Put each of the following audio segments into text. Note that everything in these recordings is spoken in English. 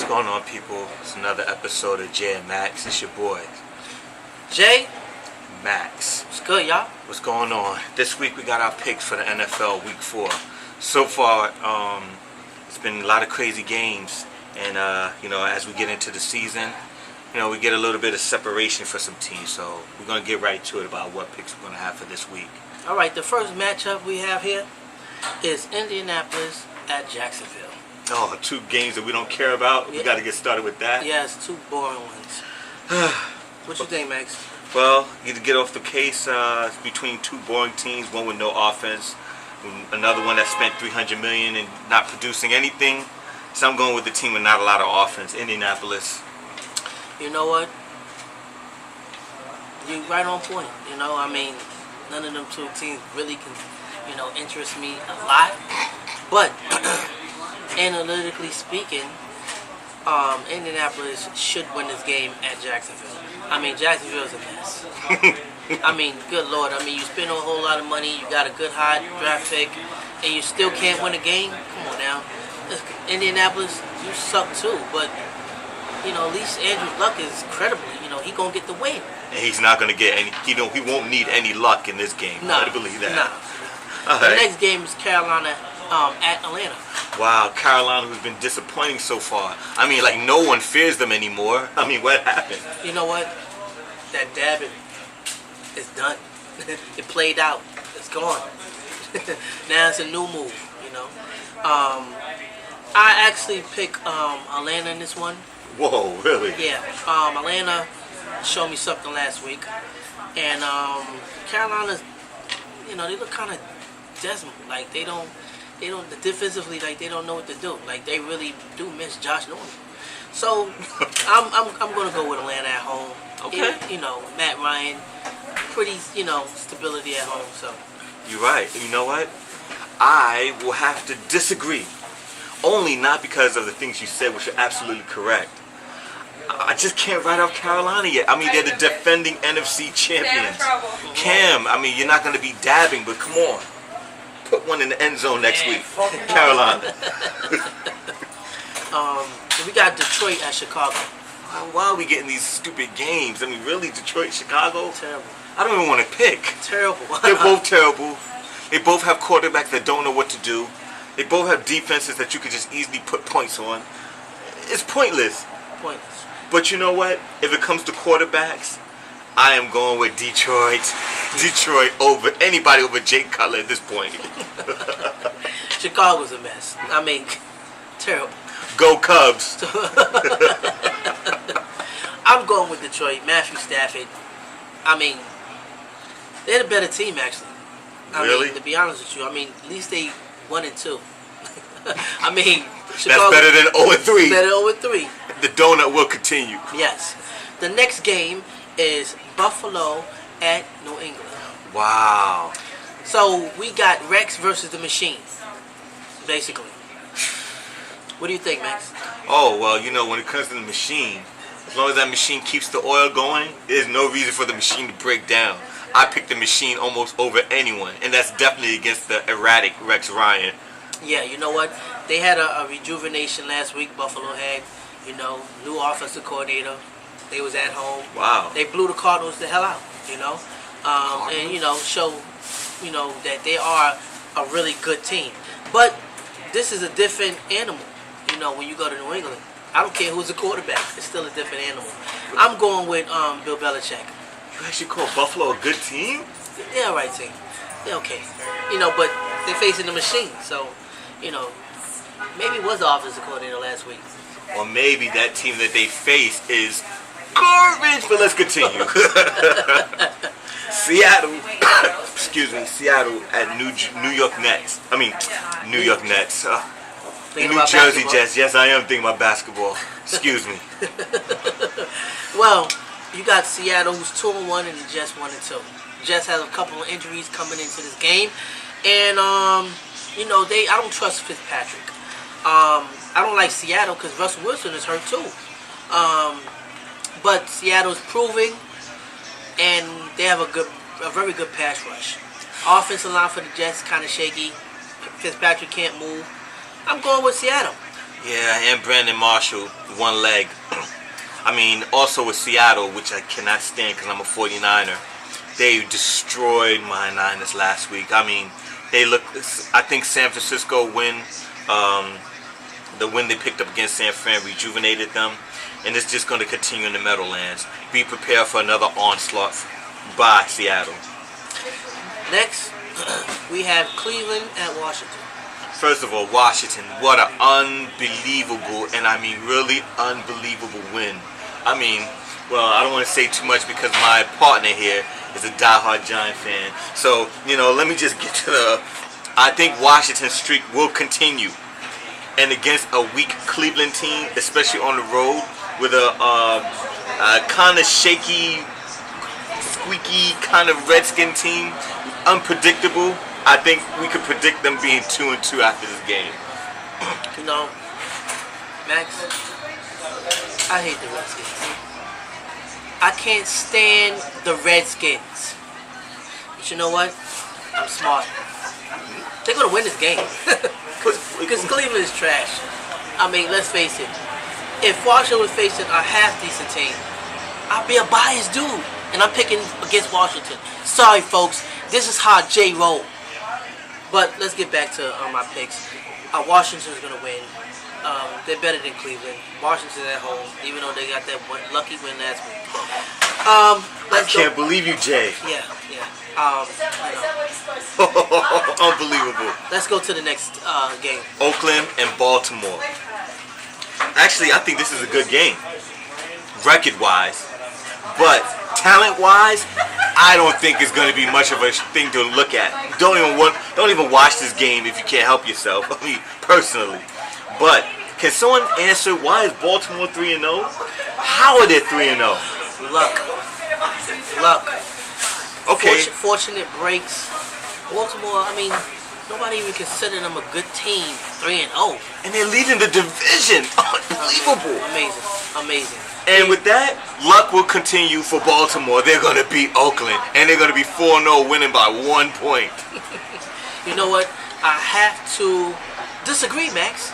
going on, people? It's another episode of Jay and Max. It's your boy, Jay. Max. What's good, y'all? What's going on? This week we got our picks for the NFL Week 4. So far, it's been a lot of crazy games. And, as we get into the season, we get a little bit of separation for some teams. So we're going to get right to it about what picks we're going to have for this week. All right, the first matchup we have here is Indianapolis at Jacksonville. Oh, two games that we don't care about. We got to get started with that. Yes, two boring ones. What you think, Max? Well, you to get off the case, it's between two boring teams, one with no offense, another one that spent $300 million and not producing anything. So I'm going with the team with not a lot of offense, Indianapolis. You know what? You're right on point. None of them two teams really can, interest me a lot. But analytically speaking, Indianapolis should win this game at Jacksonville. Jacksonville's a mess. Good Lord. You spend a whole lot of money, you got a good high draft pick, and you still can't win a game? Come on now. Indianapolis, you suck too, but, at least Andrew Luck is credible. He going to get the win. And he's not going to get any, he won't need any luck in this game. No, I believe that. No. The next game is Carolina at Atlanta. Wow, Carolina, who's been disappointing so far. No one fears them anymore. What happened? You know what? That dabbing is done. It played out. It's gone. Now it's a new move, I actually pick Atlanta in this one. Whoa, really? Yeah. Atlanta showed me something last week. And Carolina's, they look kind of dismal. Defensively, they don't know what to do. They really do miss Josh Norman. So I'm gonna go with Atlanta at home. Okay. Matt Ryan, pretty stability at home. So you're right. You know what? I will have to disagree. Only not because of the things you said, which are absolutely correct. I just can't write off Carolina yet. They're the defending NFC champions. Cam, you're not gonna be dabbing, but come on. Put one in the end zone next week. Carolina. We got Detroit at Chicago. Why are we getting these stupid games? Really, Detroit, Chicago? Terrible. I don't even want to pick. Terrible. They're both terrible. They both have quarterbacks that don't know what to do. They both have defenses that you could just easily put points on. It's pointless. Pointless. But you know what? If it comes to quarterbacks, I am going with Detroit. Detroit over anybody over Jake Cutler at this point. Chicago's a mess. Terrible. Go Cubs. I'm going with Detroit. Matthew Stafford. They're the better team, actually. Really? To be honest with you, at least they 1-2. That's Chicago, better than 0-3. Better 0-3. The donut will continue. Yes. The next game is Buffalo at New England. Wow. So we got Rex versus the Machine, basically. What do you think, Max? Oh, well, when it comes to the machine, as long as that machine keeps the oil going, there's no reason for the machine to break down. I picked the machine almost over anyone, and that's definitely against the erratic Rex Ryan. Yeah, you know what? They had a rejuvenation last week. Buffalo had, new offensive coordinator. They was at home. Wow. They blew the Cardinals the hell out, and, show, that they are a really good team. But this is a different animal, when you go to New England. I don't care who's the quarterback. It's still a different animal. I'm going with Bill Belichick. You actually call Buffalo a good team? They're all right team. They're okay. But they're facing the machine. So, maybe it was the offensive coordinator last week. Or maybe that team that they face is garbage. But let's continue. Seattle. Excuse me. Seattle at New York Nets. New York Nets. New Jersey Jets. Yes, I am thinking about basketball. Excuse me. Well, you got Seattle, who's 2-1, and the Jets 1-2. Jets has a couple of injuries coming into this game, and I don't trust Fitzpatrick. I don't like Seattle because Russell Wilson is hurt too. But Seattle's proving, and they have a very good pass rush. Offensive line for the Jets kind of shaky. Fitzpatrick can't move. I'm going with Seattle. Yeah, and Brandon Marshall, one leg. I mean, also with Seattle, which I cannot stand because I'm a 49er. They destroyed my Niners last week. I mean, I think San Francisco win, the win they picked up against San Fran rejuvenated them. And it's just going to continue in the Meadowlands. Be prepared for another onslaught by Seattle. Next, we have Cleveland at Washington. First of all, Washington, what an unbelievable, and I mean really unbelievable win. I mean, well, I don't want to say too much because my partner here is a diehard Giant fan. So, let me just get to I think Washington's streak will continue. And against a weak Cleveland team, especially on the road, with a kind of shaky, squeaky kind of Redskin team, unpredictable, I think we could predict them being 2-2 after this game. Max, I hate the Redskins. I can't stand the Redskins. But you know what? I'm smart. They're going to win this game. Because Cleveland is trash. I mean, let's face it. If Washington was facing a half-decent team, I'd be a biased dude. And I'm picking against Washington. Sorry, folks. This is how Jay roll. But let's get back to my picks. Washington's going to win. They're better than Cleveland. Washington's at home, even though they got that lucky win last week. I can't believe you, Jay. Yeah. Unbelievable. Let's go to the next game. Oakland and Baltimore. Actually, I think this is a good game, record-wise. But talent-wise, I don't think it's going to be much of a thing to look at. Don't even watch this game if you can't help yourself. I mean, personally. But can someone answer why is Baltimore 3-0? How are they 3-0? Luck. Okay. Fortunate breaks. Baltimore, I mean, nobody even considered them a good team. 3-0. And they're leading the division. Unbelievable. Amazing. And with that, luck will continue for Baltimore. They're going to beat Oakland. And they're going to be 4-0, winning by 1 point. You know what? I have to disagree, Max.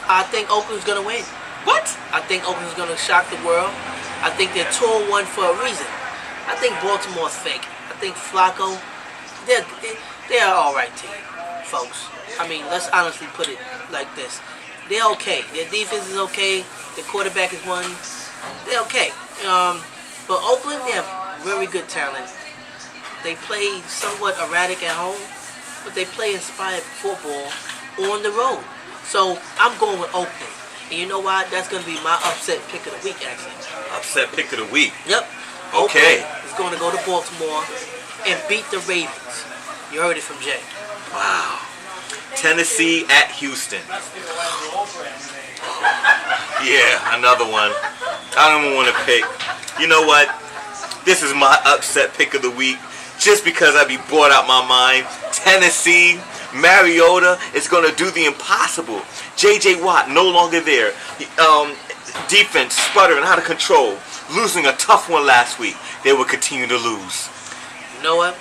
I think Oakland's going to win. What? I think Oakland's going to shock the world. I think they're 2-1 for a reason. I think Baltimore's fake. I think Flacco, they're an alright team, folks. I mean, let's honestly put it like this. They're okay. Their defense is okay. Their quarterback is one. They're okay. But Oakland, they have very good talent. They play somewhat erratic at home, but they play inspired football on the road. So I'm going with Oakland. And you know why? That's going to be my upset pick of the week, actually. Upset pick of the week? Yep. Okay. Oakland is going to go to Baltimore and beat the Ravens. You heard it from Jay. Wow. Tennessee at Houston. Yeah, another one. I don't even want to pick. You know what? This is my upset pick of the week. Just because I be bored out my mind. Tennessee, Mariota is going to do the impossible. J.J. Watt no longer there. Defense sputtering out of control. Losing a tough one last week. They will continue to lose. You know what?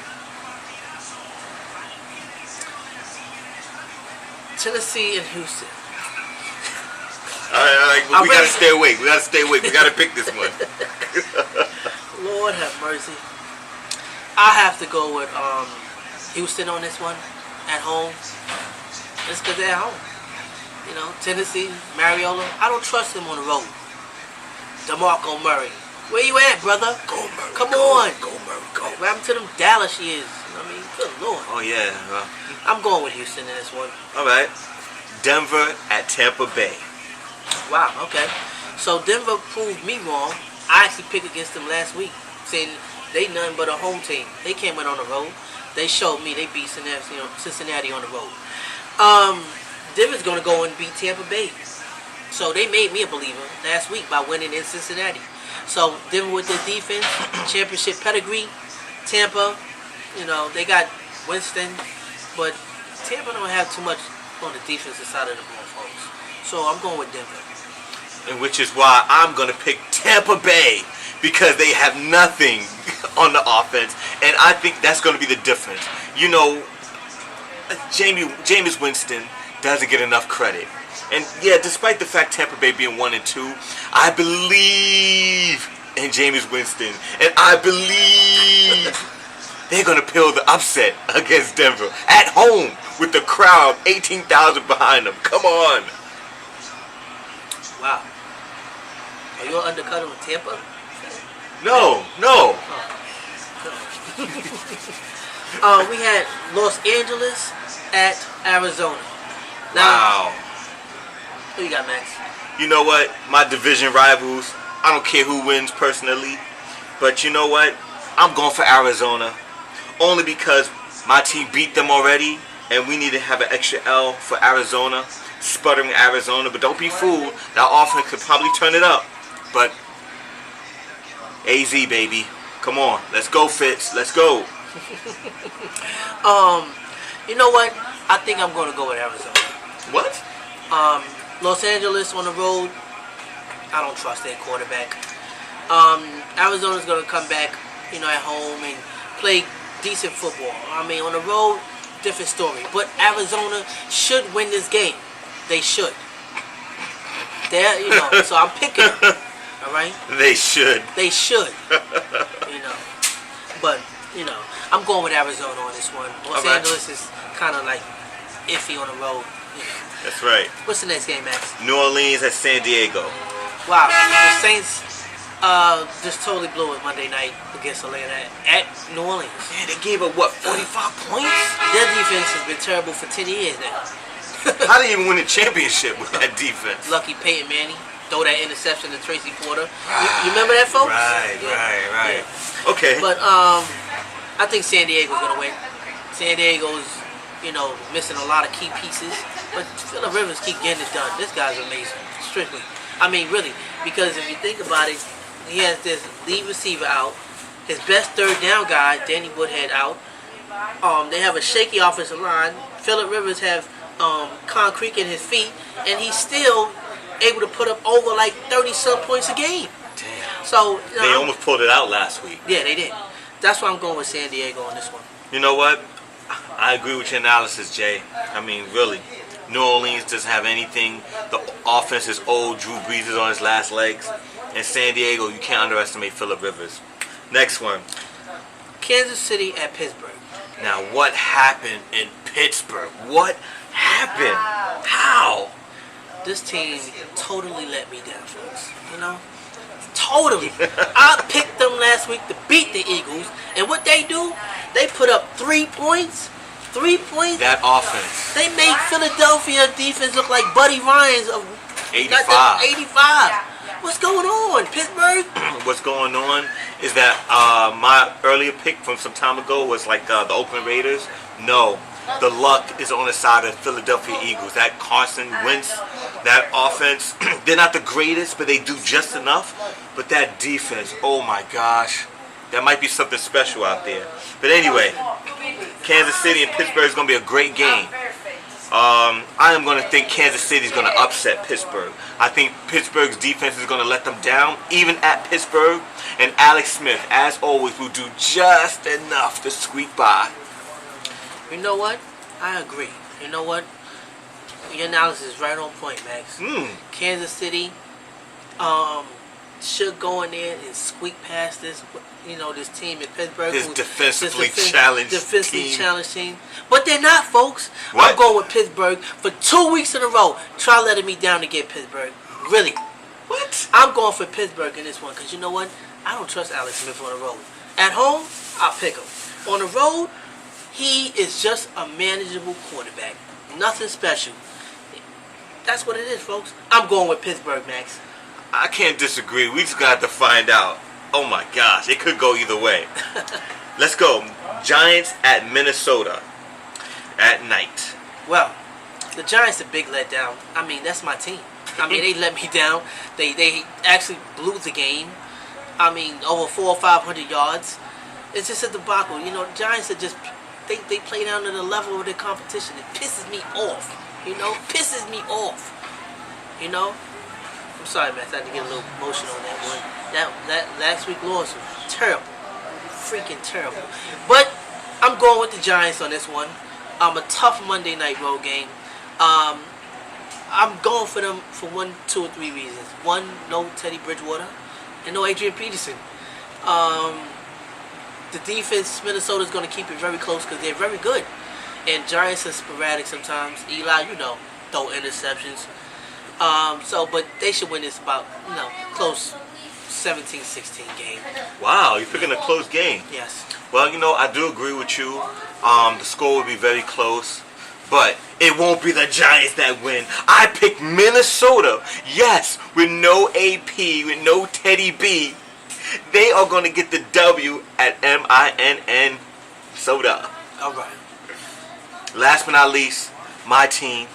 Tennessee and Houston. We gotta stay awake. We gotta pick this one. Lord have mercy. I have to go with Houston on this one at home. Just because they're at home. You know, Tennessee, Mariota. I don't trust him on the road. DeMarco Murray. Where you at, brother? Go Murray. Come on. Go Murray. Go. What happened to them Dallas years? I mean, good Lord. Oh yeah. Well, I'm going with Houston in this one. all right. Denver at Tampa Bay. Wow, okay. So Denver proved me wrong. I actually picked against them last week, saying they nothing but a home team. They can't win on the road. They showed me they beat Cincinnati on the road. Denver's going to go and beat Tampa Bay. So they made me a believer last week by winning in Cincinnati. So Denver with their defense, championship pedigree. Tampa, they got Winston, but Tampa don't have too much on the defensive side of the ball, folks. So I'm going with Denver. And which is why I'm going to pick Tampa Bay, because they have nothing on the offense. And I think that's going to be the difference. Jameis Winston doesn't get enough credit. And yeah, despite the fact Tampa Bay being 1-2, I believe in Jameis Winston, and I believe they're gonna pull the upset against Denver at home with the crowd, 18,000 behind them. Come on. Wow. Are you undercutting with Tampa? No. We had Los Angeles at Arizona. Now, Wow. who you got, Max? You know what? My division rivals, I don't care who wins personally, but you know what? I'm going for Arizona. Only because my team beat them already, and we need to have an extra L for Arizona. Sputtering Arizona, but don't be fooled. That offense could probably turn it up. But AZ, baby. Come on. Let's go, Fitz. Let's go. You know what? I think I'm going to go with Arizona. What? Los Angeles on the road, I don't trust their quarterback. Arizona's going to come back, at home and play decent football. I mean, on the road, different story. But Arizona should win this game. They should. So I'm picking them. All right? They should. They should. But, I'm going with Arizona on this one. Los Angeles is kind of like iffy on the road. That's right. What's the next game, Max? New Orleans at San Diego. Wow. The Saints just totally blew it Monday night against Atlanta at New Orleans. Man, they gave up, 45 points? Their defense has been terrible for 10 years now. How did they even win a championship with that defense? Lucky Peyton Manning. Throw that interception to Tracy Porter. You remember that, folks? Right. Yeah. Okay. But I think San Diego's going to win. San Diego's, missing a lot of key pieces. But Phillip Rivers keep getting it done. This guy's amazing. Strictly. I mean, really. Because if you think about it, he has this lead receiver out. His best third down guy, Danny Woodhead, out. They have a shaky offensive line. Phillip Rivers have concrete in his feet. And he's still able to put up over like 30-some points a game. Damn. So They almost pulled it out last week. Yeah, they did. That's why I'm going with San Diego on this one. You know what? I agree with your analysis, Jay. I mean, really. New Orleans doesn't have anything. The offense is old. Drew Brees is on his last legs. And San Diego, you can't underestimate Phillip Rivers. Next one. Kansas City at Pittsburgh. Now, what happened in Pittsburgh? What happened? How? This team totally let me down, folks. Totally. I picked them last week to beat the Eagles. And what they do, they put up 3 points. 3 points. That offense. They made Philadelphia defense look like Buddy Ryan's of 85. 85. What's going on, Pittsburgh? What's going on is that my earlier pick from some time ago was like the Oakland Raiders. No. The luck is on the side of Philadelphia Eagles. That Carson Wentz, that offense, they're not the greatest, but they do just enough. But that defense, oh my gosh, that might be something special out there. But anyway, Kansas City and Pittsburgh is going to be a great game. I am going to think Kansas City is going to upset Pittsburgh. I think Pittsburgh's defense is going to let them down, even at Pittsburgh. And Alex Smith, as always, will do just enough to squeak by. You know what? I agree. You know what? Your analysis is right on point, Max. Kansas City should go in there and squeak past this team in Pittsburgh. This defensively challenged team. But they're not, folks. What? I'm going with Pittsburgh for 2 weeks in a row. Try letting me down to get Pittsburgh. Really. What? I'm going for Pittsburgh in this one because you know what? I don't trust Alex Smith on the road. At home, I'll pick him. On the road, he is just a manageable quarterback. Nothing special. That's what it is, folks. I'm going with Pittsburgh, Max. I can't disagree. We just got to find out. Oh my gosh, it could go either way. Let's go. Giants at Minnesota at night. Well, the Giants are a big letdown. I mean, that's my team. I mean, they let me down. They actually blew the game. I mean, over 400 or 500 yards. It's just a debacle. The Giants are just... They play down to the level of their competition. It pisses me off. Pisses me off. I'm sorry, man. I had to get a little emotional on that one. That last week loss was terrible. Freaking terrible. But I'm going with the Giants on this one. A tough Monday night road game. I'm going for them for 1, 2, or 3 reasons. One, no Teddy Bridgewater, and no Adrian Peterson. The defense, Minnesota's going to keep it very close because they're very good. And Giants are sporadic sometimes. Eli, throw interceptions. But they should win this about, close 17-16 game. Wow, you're picking a close game. Yes. Well, I do agree with you. The score will be very close. But it won't be the Giants that win. I picked Minnesota. Yes, with no AP, with no Teddy B. They are going to get the W at MINN Soda. All right. Last but not least, my team.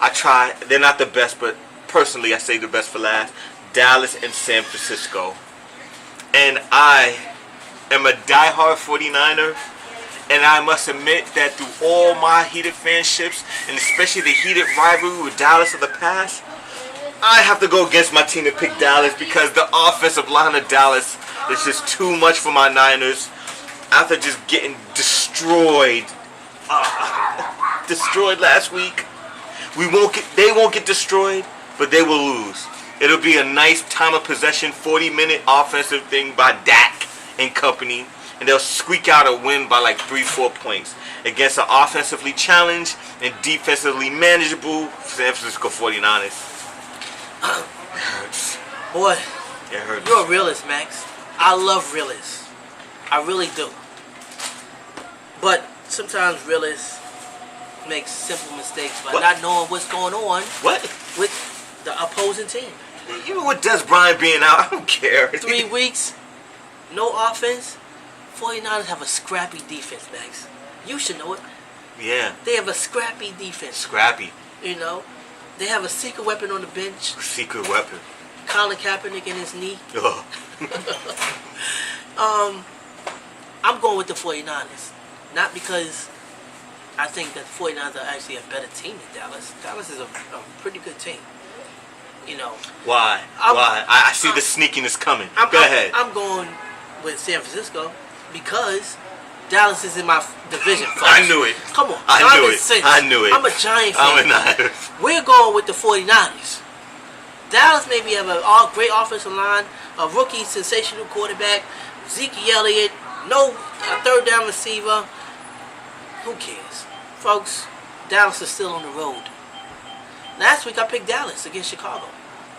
I try. They're not the best, but personally, I say the best for last. Dallas and San Francisco. And I am a diehard 49er. And I must admit that through all my heated fanships, and especially the heated rivalry with Dallas of the past, I have to go against my team and pick Dallas because the offensive line of Dallas is just too much for my Niners. After just getting destroyed last week, they won't get destroyed, but they will lose. It'll be a nice time of possession, 40-minute offensive thing by Dak and company. And they'll squeak out a win by like 3-4 points against an offensively challenged and defensively manageable San Francisco 49ers. It hurts. Boy, It hurts. you're a realist, Max. I love realists. I really do. But sometimes realists make simple mistakes by not knowing what's going on What? with the opposing team. Even with Des Bryant being out, I don't care. 3 weeks, no offense. 49ers have a scrappy defense, Max. You should know it. Yeah. They have a scrappy defense. Scrappy. They have a secret weapon on the bench. Secret weapon. Colin Kaepernick in his knee. Ugh. I'm going with the 49ers. Not because I think that the 49ers are actually a better team than Dallas. Dallas is a pretty good team. Why? Why? I see the sneakiness coming. Go ahead. I'm going with San Francisco because Dallas is in my division. Folks. I knew it. Come on. I knew it. Sense. I knew it. I'm a Giant fan. I'm a Niners. We're going with the 49ers. Dallas maybe have a great offensive line, a rookie sensational quarterback, Zeke Elliott, a third down receiver. Who cares? Folks, Dallas is still on the road. Last week I picked Dallas against Chicago.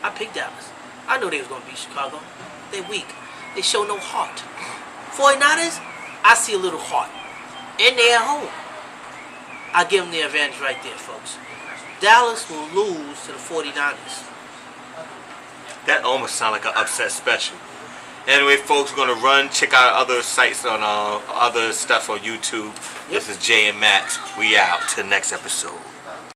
I picked Dallas. I knew they was going to beat Chicago. They're weak. They show no heart. 49ers, I see a little heart. And they're at home. I give them the advantage right there, folks. Dallas will lose to the 49ers. That almost sounds like an upset special. Anyway, folks, we're going to run. Check out other sites on other stuff on YouTube. This is Jay and Max. We out. Till next episode.